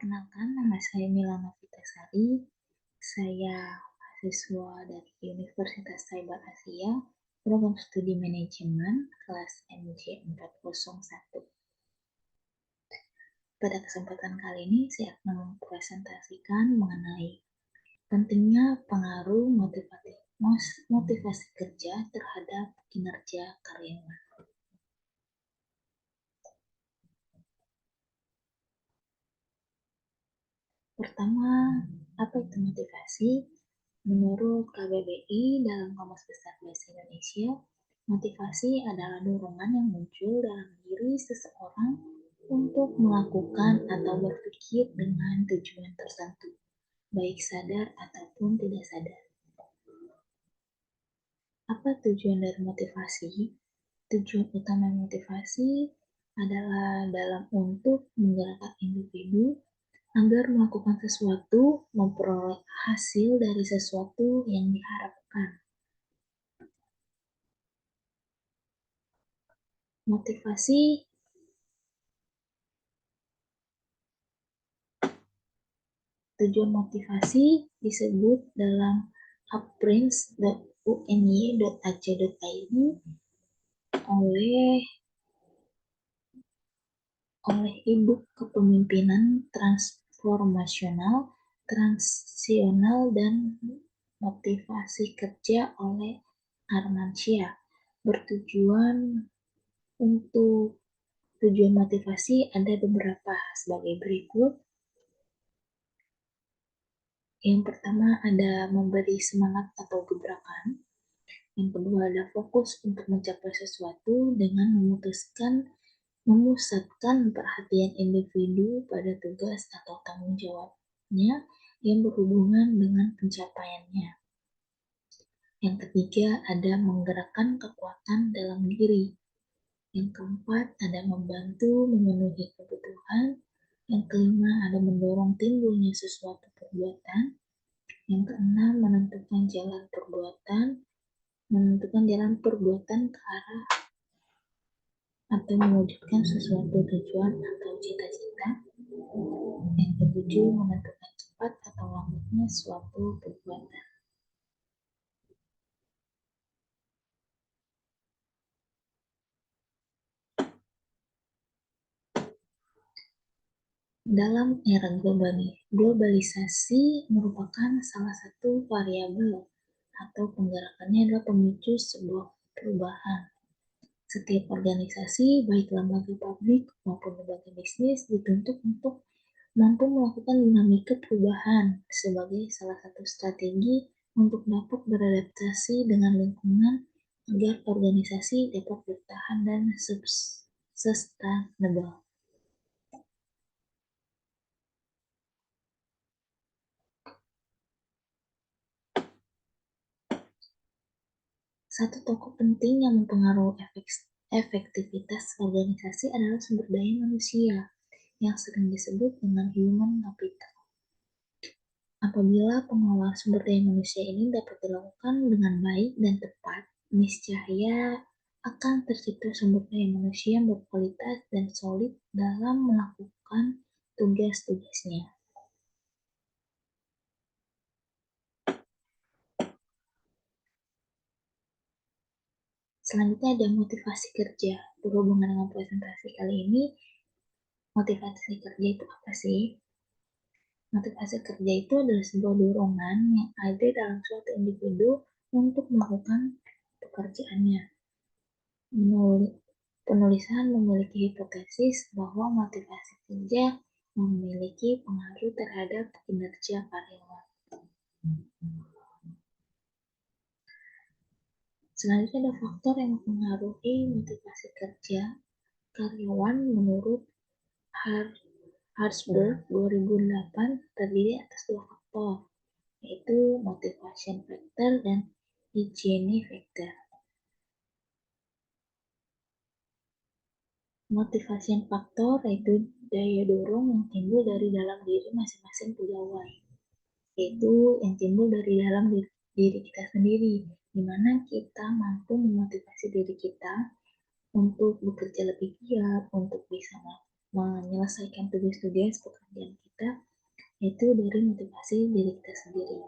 Perkenalkan, nama saya Milana Vitasari. Saya mahasiswa dari Universitas Cyber Asia, program studi manajemen kelas MJ 401. Pada kesempatan kali ini, saya akan mempresentasikan mengenai pentingnya pengaruh motivasi kerja terhadap kinerja karyawan. Pertama, apa itu motivasi? Menurut KBBI dalam Kamus Besar Bahasa Indonesia, motivasi adalah dorongan yang muncul dalam diri seseorang untuk melakukan atau berpikir dengan tujuan tertentu, baik sadar ataupun tidak sadar. Apa tujuan dari motivasi? Tujuan utama motivasi adalah untuk menggerakkan individu agar melakukan sesuatu, memperoleh hasil dari sesuatu yang diharapkan. Tujuan motivasi disebut dalam apprins.uny.ac.id oleh e-book Kepemimpinan Transformasional, Transisional, dan Motivasi Kerja oleh Armansyah. Bertujuan untuk tujuan motivasi ada beberapa sebagai berikut. Yang pertama ada memberi semangat atau gebrakan. Yang kedua ada fokus untuk mencapai sesuatu dengan memusatkan perhatian individu pada tugas atau tanggung jawabnya yang berhubungan dengan pencapaiannya. Yang ketiga ada menggerakkan kekuatan dalam diri. Yang keempat ada membantu memenuhi kebutuhan. Yang kelima ada mendorong timbulnya sesuatu perbuatan. Yang keenam menentukan jalan perbuatan ke arah atau mewujudkan sesuatu tujuan atau cita-cita. Yang ketujuh menentukan cepat atau lambatnya suatu perbuatan. Dalam era globalisasi merupakan salah satu variabel atau penggerakannya adalah pemicu sebuah perubahan. Setiap organisasi, baik lembaga publik maupun lembaga bisnis, dituntut untuk mampu melakukan dinamika perubahan sebagai salah satu strategi untuk dapat beradaptasi dengan lingkungan agar organisasi dapat bertahan dan sustainable. Satu tokoh penting yang mempengaruhi efektivitas organisasi adalah sumber daya manusia, yang sering disebut dengan human capital. Apabila pengelolaan sumber daya manusia ini dapat dilakukan dengan baik dan tepat, niscaya akan tercipta sumber daya manusia yang berkualitas dan solid dalam melakukan tugas-tugasnya. Selanjutnya ada motivasi kerja. Berhubungan dengan presentasi kali ini, motivasi kerja itu apa sih? Motivasi kerja itu adalah sebuah dorongan yang ada dalam suatu individu untuk melakukan pekerjaannya. Penulisan memiliki hipotesis bahwa motivasi kerja memiliki pengaruh terhadap kinerja karyawan. Selanjutnya ada faktor yang mempengaruhi motivasi kerja karyawan menurut Hartsberg 2008 terdiri atas dua faktor, yaitu motivation factor dan hygiene factor. Motivation factor yaitu daya dorong yang timbul dari dalam diri masing-masing pegawai, yaitu yang timbul dari dalam diri kita sendiri, di mana kita mampu memotivasi diri kita untuk bekerja lebih giat, untuk bisa menyelesaikan tugas-tugas pekerjaan kita, yaitu dari motivasi diri kita sendiri.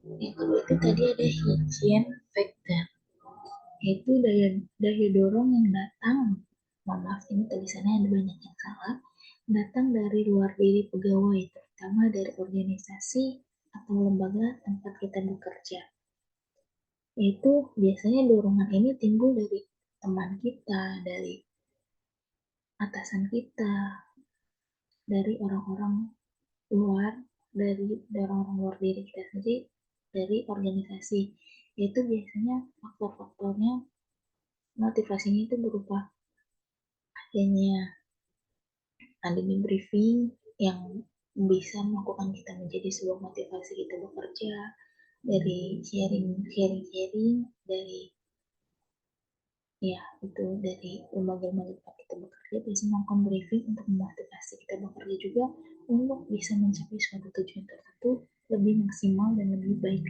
Yang kedua itu tadi ada higien factor, yaitu daya dorong yang datang, mohon maaf ini tulisannya ada banyak yang salah, datang dari luar diri pegawai, terutama dari organisasi atau lembaga tempat kita bekerja. Yaitu biasanya dorongan ini timbul dari teman kita, dari atasan kita, dari orang-orang luar, dari orang-orang luar diri kita sendiri, dari organisasi. Itu biasanya faktor-faktornya motivasinya itu berupa adanya briefing yang bisa melakukan kita menjadi sebuah motivasi kita bekerja, dari sharing dari ya itu dari lembaga-lembaga tempat kita bekerja bisa melakukan briefing untuk memotivasi kita bekerja juga untuk bisa mencapai suatu tujuan tertentu lebih maksimal dan lebih baik.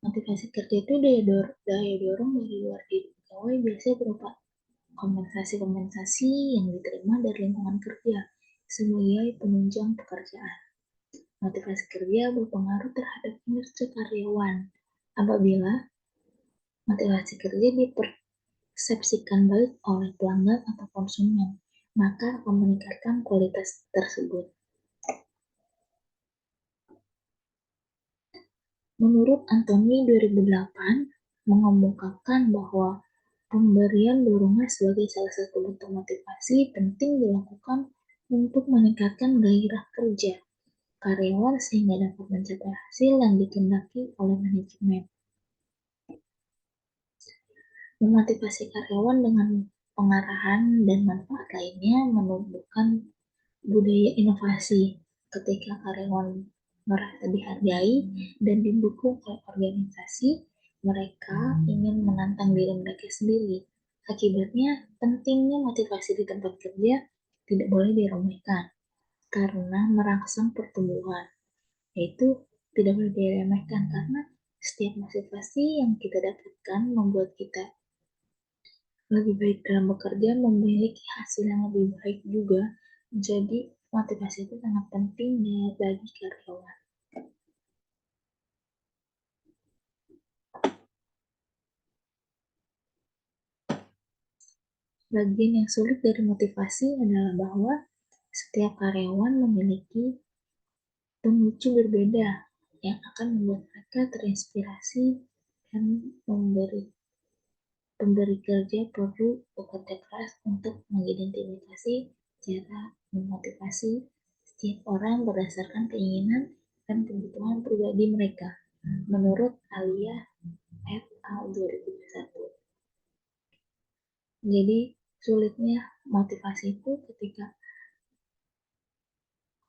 Motivasi kerja itu daya dorong dari luar diri pegawai biasanya berupa kompensasi-kompensasi yang diterima dari lingkungan kerja sebagai penunjang pekerjaan. Motivasi kerja berpengaruh terhadap kinerja karyawan. Apabila motivasi kerja dipersepsikan baik oleh pelanggan atau konsumen, maka akan meningkatkan kualitas tersebut. Menurut Anthony 2008, mengemukakan bahwa pemberian dorongan sebagai salah satu bentuk motivasi penting dilakukan untuk meningkatkan gairah kerja karyawan sehingga dapat mencapai hasil yang dikehendaki oleh manajemen. Memotivasi karyawan dengan pengarahan dan manfaat lainnya menumbuhkan budaya inovasi ketika karyawan merasa dihargai dan didukung oleh organisasi, mereka ingin menantang diri mereka sendiri. Akibatnya, pentingnya motivasi di tempat kerja tidak boleh diremehkan karena merangsang pertumbuhan, yaitu tidak boleh diremehkan karena setiap motivasi yang kita dapatkan membuat kita lebih baik dalam bekerja, memiliki hasil yang lebih baik juga. Jadi motivasi itu sangat penting bagi karyawan. Bagian yang sulit dari motivasi adalah bahwa setiap karyawan memiliki pemicu berbeda yang akan membuat mereka terinspirasi dan pemberi kerja perlu bekerja keras untuk mengidentifikasi cara memotivasi setiap orang berdasarkan keinginan dan kebutuhan pribadi mereka. Menurut Alia et al. 2001. Jadi sulitnya motivasi itu ketika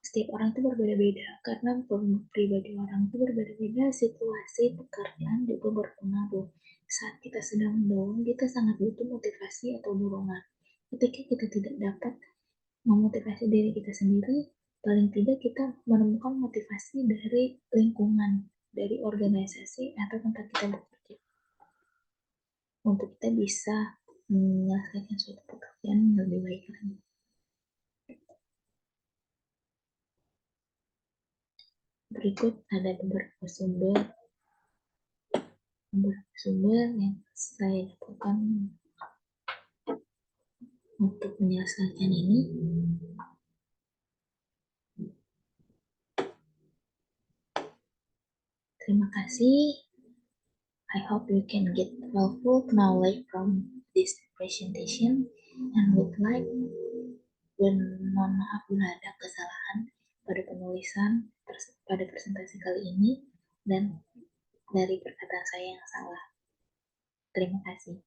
setiap orang itu berbeda-beda karena pribadi orang itu berbeda-beda, situasi pekerjaan juga berpengaruh. Saat kita sedang down, kita sangat butuh motivasi atau dorongan. Ketika kita tidak dapat memotivasi diri kita sendiri, paling tidak kita menemukan motivasi dari lingkungan, dari organisasi atau tempat kita bekerja untuk kita bisa menyelesaikan suatu pekerjaan yang lebih baik lagi. Berikut ada beberapa sumber yang saya dapatkan untuk menyelesaikan ini. Terima kasih. I hope you can get helpful knowledge from this presentation and would like mohon maaf bila ada kesalahan pada penulisan pada presentasi kali ini dan dari perkataan saya yang salah. Terima kasih.